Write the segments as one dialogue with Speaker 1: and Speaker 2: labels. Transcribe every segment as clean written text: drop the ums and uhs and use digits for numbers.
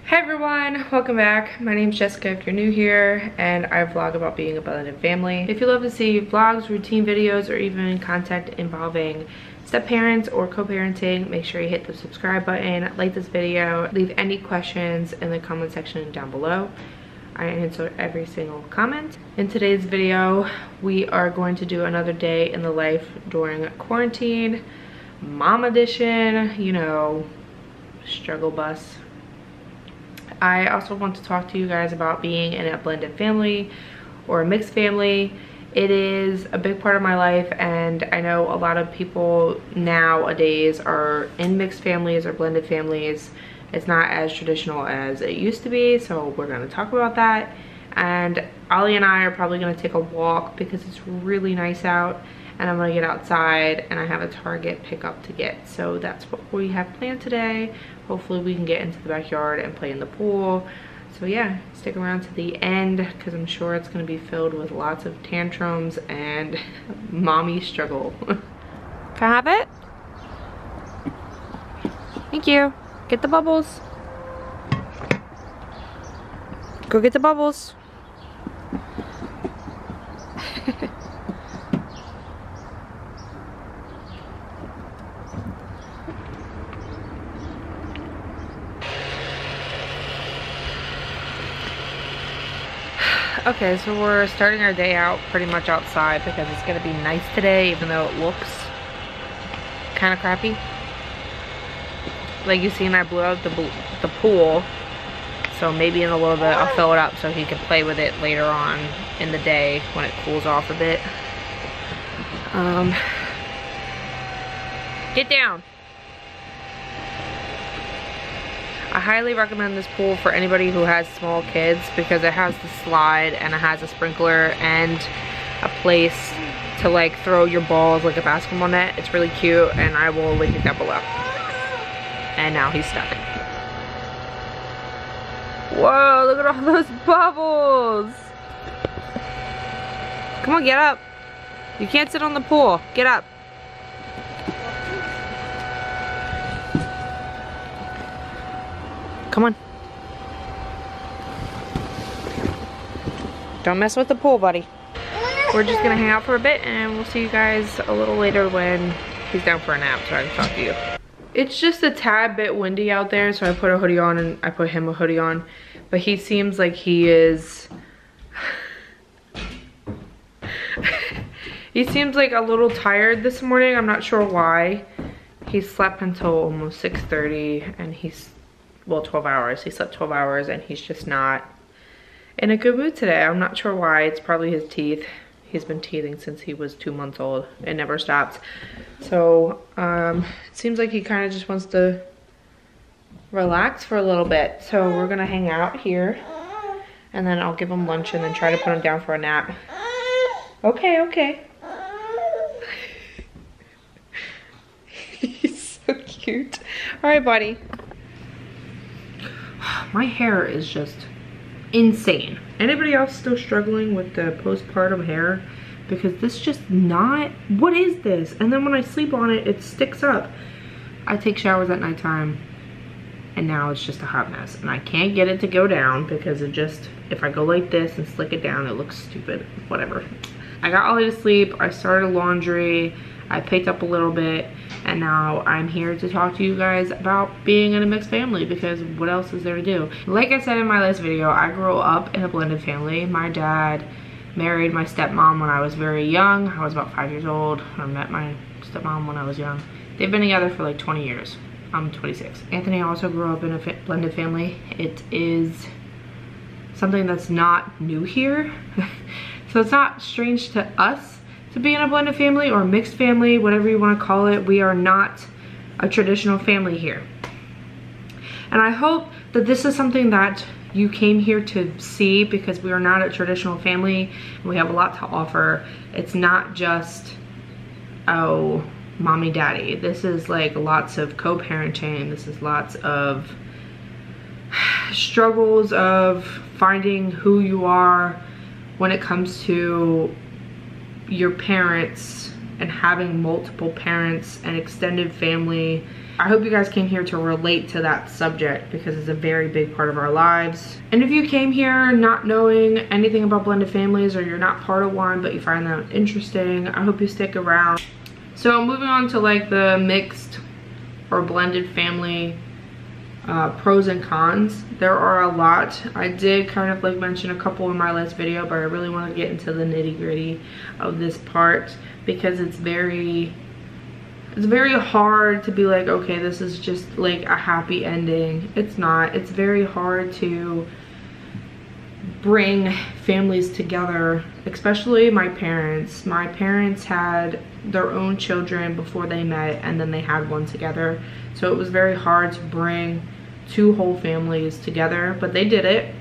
Speaker 1: Hey everyone, welcome back. My name's Jessica if you're new here, and I vlog about being a blended family. If you love to see vlogs, routine videos, or even content involving step-parents or co-parenting, make sure you hit the subscribe button, like this video, leave any questions in the comment section down below. I answer every single comment. In today's video, we are going to do another day in the life during quarantine, mom edition, you know, struggle bus. I also want to talk to you guys about being in a blended family or a mixed family. It is a big part of my life, and I know a lot of people nowadays are in mixed families or blended families. It's not as traditional as it used to be, so we're going to talk about that. And Ollie and I are probably going to take a walk because it's really nice out, and I'm going to get outside, and I have a Target pickup to get. So that's what we have planned today. Hopefully we can get into the backyard and play in the pool. So yeah, stick around to the end because I'm sure it's going to be filled with lots of tantrums and mommy struggle. Can I have it? Thank you. Get the bubbles. Go get the bubbles. Okay, so we're starting our day out pretty much outside because it's gonna be nice today, even though it looks kind of crappy. Like you seen, I blew out the pool, so maybe in a little bit I'll fill it up so he can play with it later on in the day when it cools off a bit. Get down. I highly recommend this pool for anybody who has small kids because it has the slide and it has a sprinkler and a place to like throw your balls like a basketball net. It's really cute, and I will link it down below. And now he's stuck. Whoa, look at all those bubbles. Come on, get up. You can't sit on the pool. Get up. Come on. Don't mess with the pool, buddy. We're just gonna hang out for a bit, and we'll see you guys a little later when he's down for a nap so I can talk to you. It's just a tad bit windy out there, so I put a hoodie on and I put him a hoodie on. But he seems like he is... he seems like a little tired this morning. I'm not sure why. He slept until almost 6:30 and he's... well, 12 hours. He slept 12 hours and he's just not in a good mood today. I'm not sure why. It's probably his teeth. He's been teething since he was 2 months old. It never stops. So, it seems like he kind of just wants to relax for a little bit. So we're gonna hang out here and then I'll give him lunch and then try to put him down for a nap. Okay, okay. He's so cute. All right, buddy. My hair is just insane. Anybody else still struggling with the postpartum hair? Because this just not, what is this? And then when I sleep on it, it sticks up. I take showers at nighttime and now it's just a hot mess. And I can't get it to go down because it just, if I go like this and slick it down, it looks stupid. Whatever. I got Ollie to sleep. I started laundry. I picked up a little bit. And now I'm here to talk to you guys about being in a mixed family because what else is there to do? Like I said in my last video, I grew up in a blended family. My dad married my stepmom when I was very young. I was about 5 years old. I met my stepmom when I was young. They've been together for like 20 years. I'm 26. Anthony also grew up in a blended family. It is something that's not new here. So it's not strange to us to be in a blended family or mixed family, whatever you want to call it. We are not a traditional family here. And I hope that this is something that you came here to see because we are not a traditional family and we have a lot to offer. It's not just, oh, mommy, daddy. This is like lots of co-parenting. This is lots of struggles of finding who you are when it comes to your parents and having multiple parents and extended family. I hope you guys came here to relate to that subject because it's a very big part of our lives. And if you came here not knowing anything about blended families, or you're not part of one but you find that interesting, I hope you stick around. So moving on to like the mixed or blended family pros and cons. There are a lot. I did kind of like mention a couple in my last video, but I really want to get into the nitty-gritty of this part because it's very hard to be like, okay, this is just like a happy ending. It's not. It's very hard to bring families together, especially my parents. My parents had their own children before they met, and then they had one together. So it was very hard to bring two whole families together, but they did it.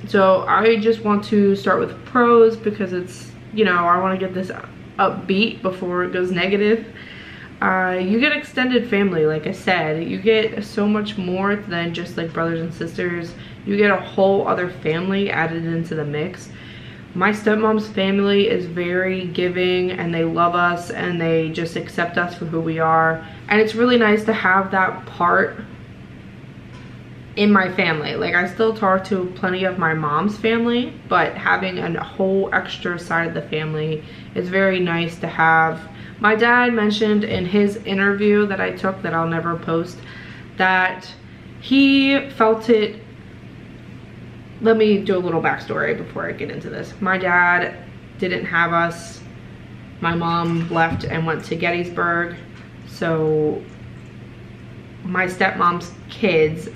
Speaker 1: So I just want to start with pros because it's, you know, I want to get this upbeat before it goes negative. You get extended family, like I said. You get so much more than just like brothers and sisters. You get a whole other family added into the mix. My stepmom's family is very giving, and they love us, and they just accept us for who we are. And it's really nice to have that part in my family. Like, I still talk to plenty of my mom's family, but having a whole extra side of the family is very nice to have. My dad mentioned in his interview that I took, that I'll never post, that he felt it. Let me do a little backstory before I get into this. My dad didn't have us. My mom left and went to Gettysburg. So my stepmom's kids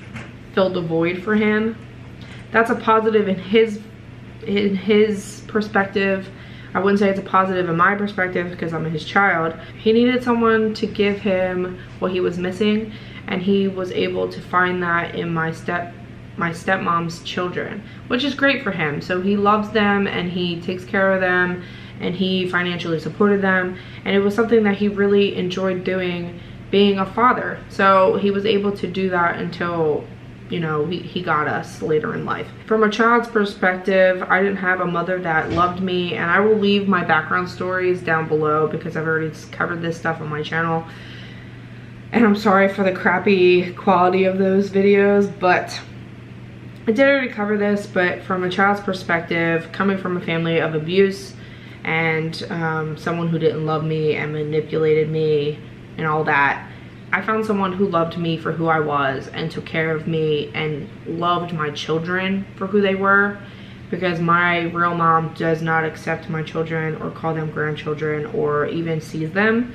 Speaker 1: filled the void for him. That's a positive in his perspective. I wouldn't say it's a positive in my perspective because I'm his child. He needed someone to give him what he was missing, and he was able to find that in my stepmom's children, which is great for him. So he loves them, and he takes care of them, and he financially supported them, and it was something that he really enjoyed doing, being a father. So he was able to do that until, you know, he got us later in life. From a child's perspective, I didn't have a mother that loved me, and I will leave my background stories down below because I've already covered this stuff on my channel. And I'm sorry for the crappy quality of those videos, but I did already cover this. But from a child's perspective, coming from a family of abuse and someone who didn't love me and manipulated me and all that, I found someone who loved me for who I was and took care of me and loved my children for who they were, because my real mom does not accept my children or call them grandchildren or even sees them.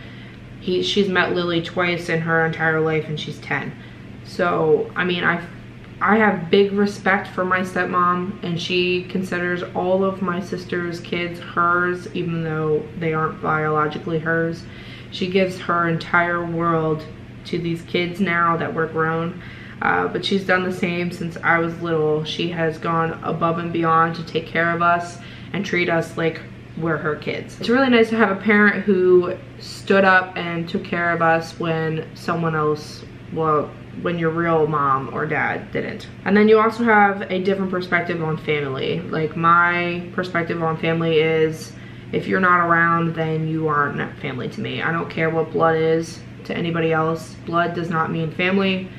Speaker 1: She's met Lillie twice in her entire life, and she's 10. So, I mean, I have big respect for my stepmom, and she considers all of my sister's kids hers, even though they aren't biologically hers. She gives her entire world to these kids now that we're grown, but she's done the same since I was little. She has gone above and beyond to take care of us and treat us like we're her kids. It's really nice to have a parent who stood up and took care of us when someone else, well, when your real mom or dad didn't. And then you also have a different perspective on family. Like, my perspective on family is, if you're not around, then you aren't family to me. I don't care what blood is to anybody else. Blood does not mean family.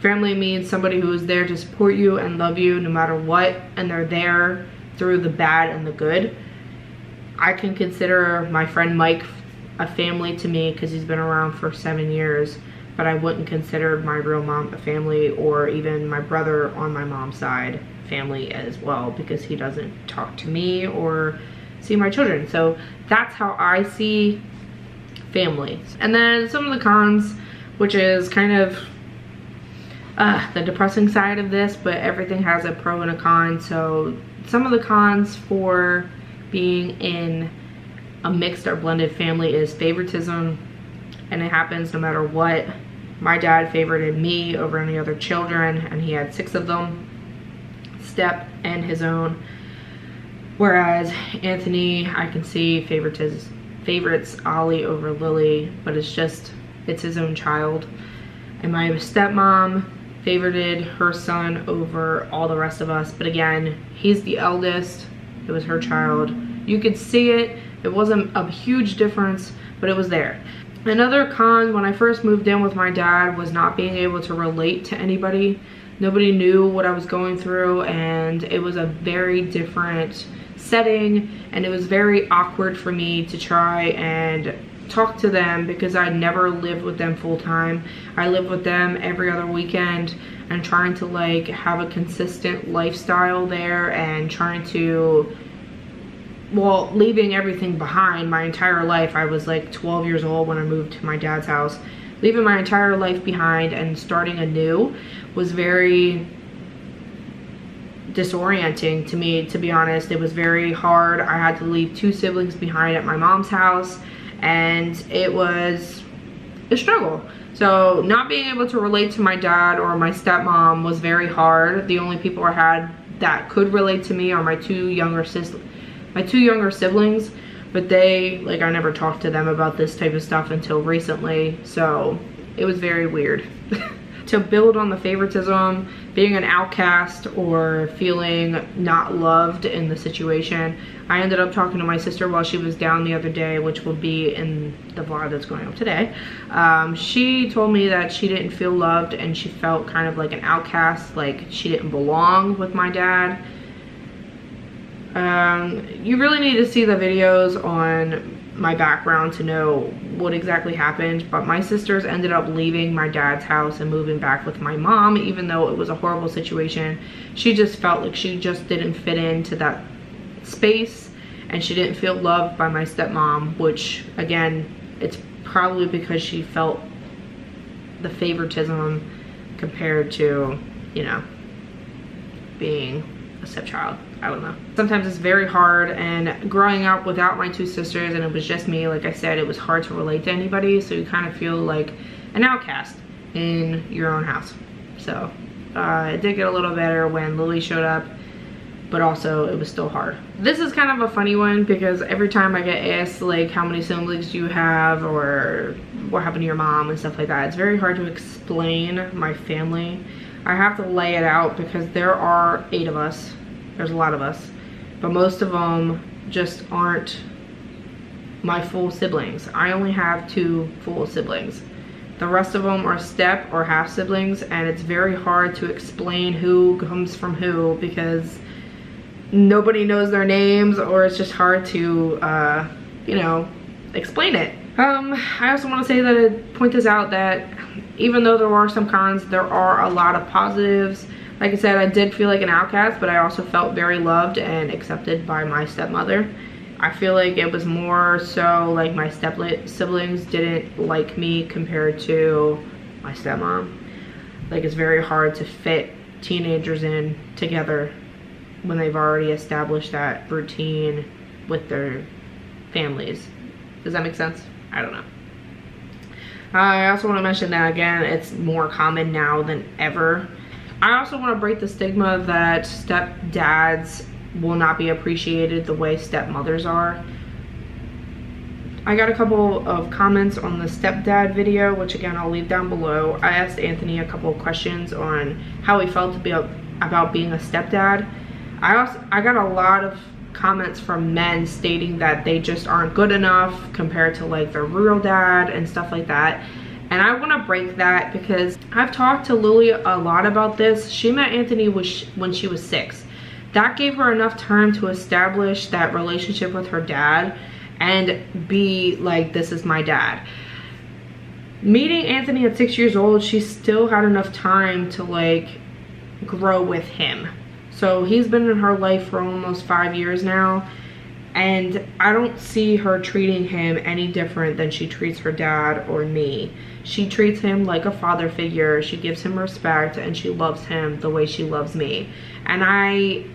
Speaker 1: Family means somebody who is there to support you and love you no matter what, and they're there through the bad and the good. I can consider my friend Mike a family to me because he's been around for 7 years, but I wouldn't consider my real mom a family, or even my brother on my mom's side family as well, because he doesn't talk to me or see my children. So that's how I see family. And then some of the cons, which is kind of the depressing side of this, but everything has a pro and a con. So some of the cons for being in a mixed or blended family is favoritism, and it happens no matter what. My dad favorited me over any other children, and he had 6 of them, step and his own. Whereas Anthony, I can see favorites Ollie over Lillie, but it's his own child. And my stepmom favorited her son over all the rest of us, but again, he's the eldest. It was her child. You could see it. It wasn't a huge difference, but it was there. Another con when I first moved in with my dad was not being able to relate to anybody. Nobody knew what I was going through, and it was a very different setting, and it was very awkward for me to try and talk to them because I never lived with them full time. I lived with them every other weekend, and trying to like have a consistent lifestyle there, and trying to, well, leaving everything behind. My entire life, I was like 12 years old when I moved to my dad's house. Leaving my entire life behind and starting anew was very disorienting to me, to be honest. It was very hard. I had to leave 2 siblings behind at my mom's house, and it was a struggle. So not being able to relate to my dad or my stepmom was very hard. The only people I had that could relate to me are my two younger siblings, but they, like, I never talked to them about this type of stuff until recently, so it was very weird. To build on the favoritism, being an outcast, or feeling not loved in the situation, I ended up talking to my sister while she was down the other day, which will be in the vlog that's going up today. She told me that she didn't feel loved, and she felt kind of like an outcast, like she didn't belong with my dad. You really need to see the videos on my background to know what exactly happened, but my sisters ended up leaving my dad's house and moving back with my mom, even though it was a horrible situation. She just felt like she just didn't fit into that space, and she didn't feel loved by my stepmom, which again, it's probably because she felt the favoritism compared to, you know, being a stepchild. I don't know. Sometimes it's very hard, and growing up without my 2 sisters and it was just me, like I said, it was hard to relate to anybody, so you kind of feel like an outcast in your own house. So it did get a little better when Lillie showed up, but also it was still hard. This is kind of a funny one because every time I get asked like how many siblings do you have or what happened to your mom and stuff like that, it's very hard to explain my family. I have to lay it out because there are 8 of us. There's a lot of us, but most of them just aren't my full siblings. I only have 2 full siblings. The rest of them are step or half siblings, and it's very hard to explain who comes from who because nobody knows their names, or it's just hard to, you know, explain it. I also want to say that point this out, that even though there are some cons, there are a lot of positives. Like I said, I did feel like an outcast, but I also felt very loved and accepted by my stepmother. I feel like it was more so like my siblings didn't like me compared to my stepmom. Like, it's very hard to fit teenagers in together when they've already established that routine with their families. Does that make sense? I don't know. I also want to mention that, again, it's more common now than ever. I also want to break the stigma that stepdads will not be appreciated the way stepmothers are. I got a couple of comments on the stepdad video, which again I'll leave down below. I asked Anthony a couple of questions on how he felt about being a stepdad. I got a lot of comments from men stating that they just aren't good enough compared to like their real dad and stuff like that. And I want to break that because I've talked to Lillie a lot about this. She met Anthony when she was 6. That gave her enough time to establish that relationship with her dad and be like, this is my dad. Meeting Anthony at 6 years old, she still had enough time to like grow with him. So he's been in her life for almost 5 years now, and I don't see her treating him any different than she treats her dad or me. She treats him like a father figure. She gives him respect, and she loves him the way she loves me. And I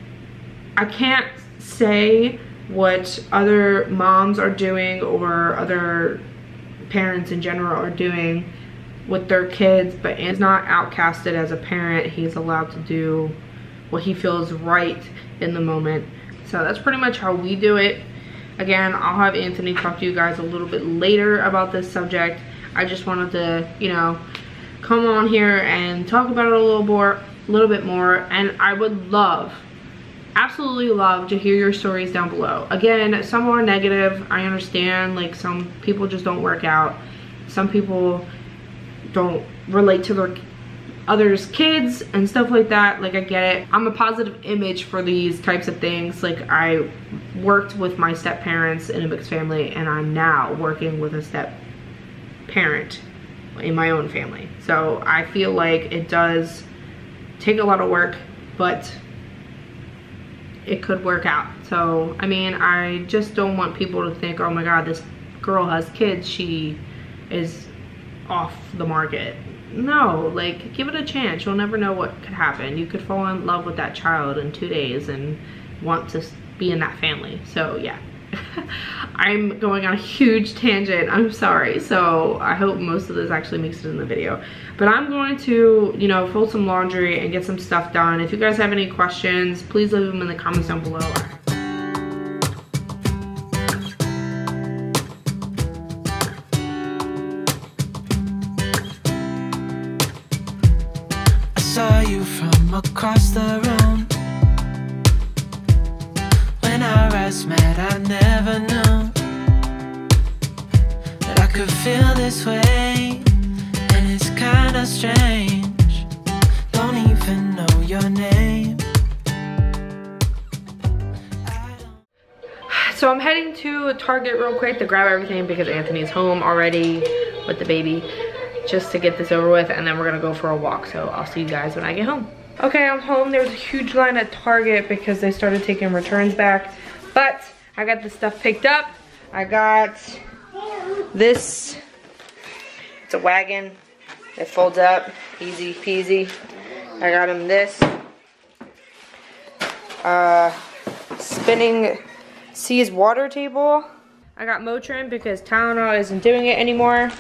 Speaker 1: can't say what other moms are doing or other parents in general are doing with their kids, but he's not outcasted as a parent. He's allowed to do what he feels right in the moment. So that's pretty much how we do it. Again, I'll have Anthony talk to you guys a little bit later about this subject. I just wanted to, you know, come on here and talk about it a little bit more. And I would love absolutely love to hear your stories down below. Again, some are negative, I understand, like some people just don't work out. Some people don't relate to their others' kids and stuff like that. Like, I get it. I'm a positive image for these types of things. Like, I worked with my step parents in a mixed family, and I'm now working with a step parent in my own family. So I feel like it does take a lot of work, but it could work out. So I mean, I just don't want people to think, oh my god, this girl has kids, she is off the market. No, like, give it a chance. You'll never know what could happen. You could fall in love with that child in 2 days and want to be in that family. So yeah. I'm going on a huge tangent, I'm sorry. So I hope most of this actually makes it in the video, but I'm going to, you know, fold some laundry and get some stuff done. If you guys have any questions, please leave them in the comments down below.
Speaker 2: I saw you from across the room. When our eyes met, I never knew that I could feel this way, and it's kinda strange. Don't even know your name.
Speaker 1: So I'm heading to Target real quick to grab everything because Anthony's home already with the baby, just to get this over with, and then we're gonna go for a walk. So I'll see you guys when I get home. Okay, I'm home. There was a huge line at Target because they started taking returns back, but I got the stuff picked up. I got this. It's a wagon. It folds up, easy peasy. I got him this. Spinning Seas water table. I got Motrin because Tylenol isn't doing it anymore.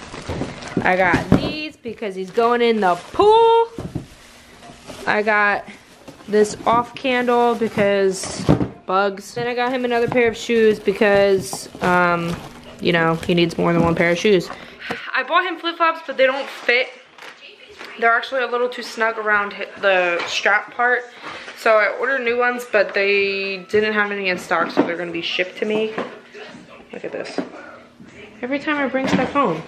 Speaker 1: I got these because he's going in the pool. I got this off candle because bugs. Then I got him another pair of shoes because, you know, he needs more than one pair of shoes. I bought him flip-flops, but they don't fit. They're actually a little too snug around the strap part. So I ordered new ones, but they didn't have any in stock, so they're gonna be shipped to me. Look at this. Every time I bring stuff home.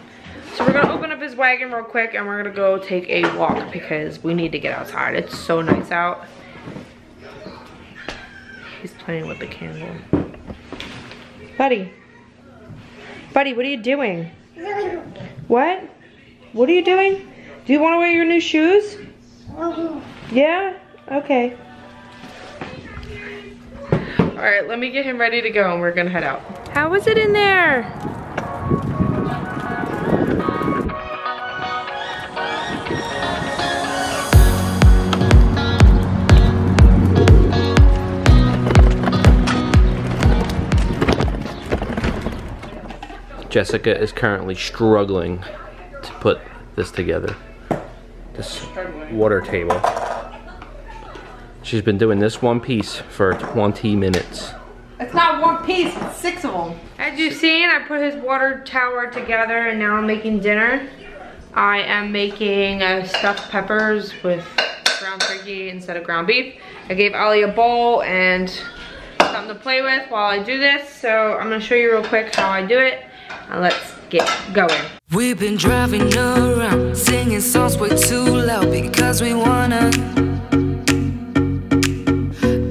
Speaker 1: So we're gonna open up his wagon real quick and we're gonna go take a walk because we need to get outside. It's so nice out. He's playing with the candle. Buddy. Buddy, what are you doing? What? What are you doing? Do you want to wear your new shoes? Yeah? Okay. Alright, let me get him ready to go and we're gonna head out. How was it in there?
Speaker 3: Jessica is currently struggling to put this together. This water table. She's been doing this one piece for 20 minutes.
Speaker 1: It's not one piece, it's 6 of them. As you've seen, I put his water tower together and now I'm making dinner. I am making stuffed peppers with ground turkey instead of ground beef. I gave Ollie a bowl and something to play with while I do this. So I'm gonna show you real quick how I do it. And let's get going.
Speaker 2: We've been driving around, singing songs way too loud because we wanna.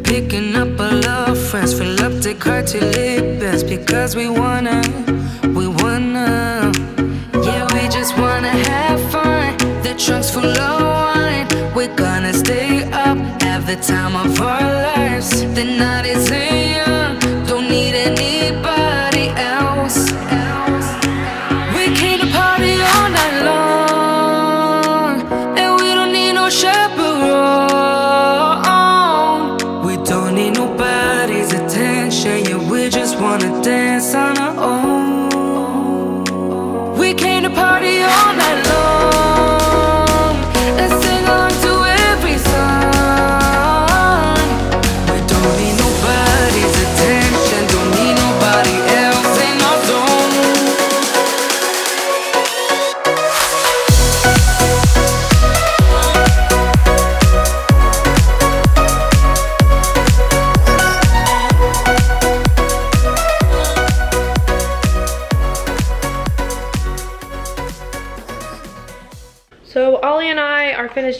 Speaker 2: Picking up our love friends, fill up the car till it bends because we wanna. Yeah, we just wanna have fun. The trunk's full of wine. We're gonna stay up, have the time of our lives. The night is young, don't need anybody else. We came to party all night long, and we don't need no chaperone. We don't need nobody's attention, yeah, we just wanna dance on our own. We came to party all night long, and sing along to every song. We don't need nobody.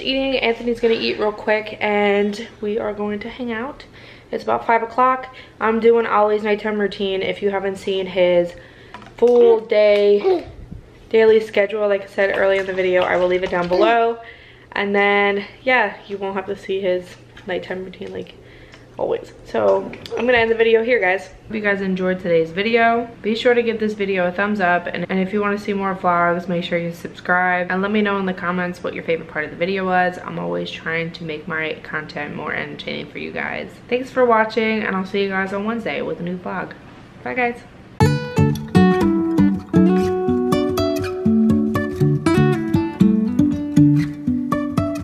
Speaker 1: eating. Anthony's gonna eat real quick and we are going to hang out. It's about 5 o'clock. I'm doing Ollie's nighttime routine. If you haven't seen his full daily schedule, like I said earlier in the video, I will leave it down below. And then, yeah, you won't have to see his nighttime routine like always. So I'm gonna end the video here, guys. Hope you guys enjoyed today's video. Be sure to give this video a thumbs up, and if you want to see more vlogs, make sure you subscribe and let me know in the comments what your favorite part of the video was. I'm always trying to make my content more entertaining for you guys. Thanks for watching, and I'll see you guys on Wednesday with a new vlog. Bye, guys.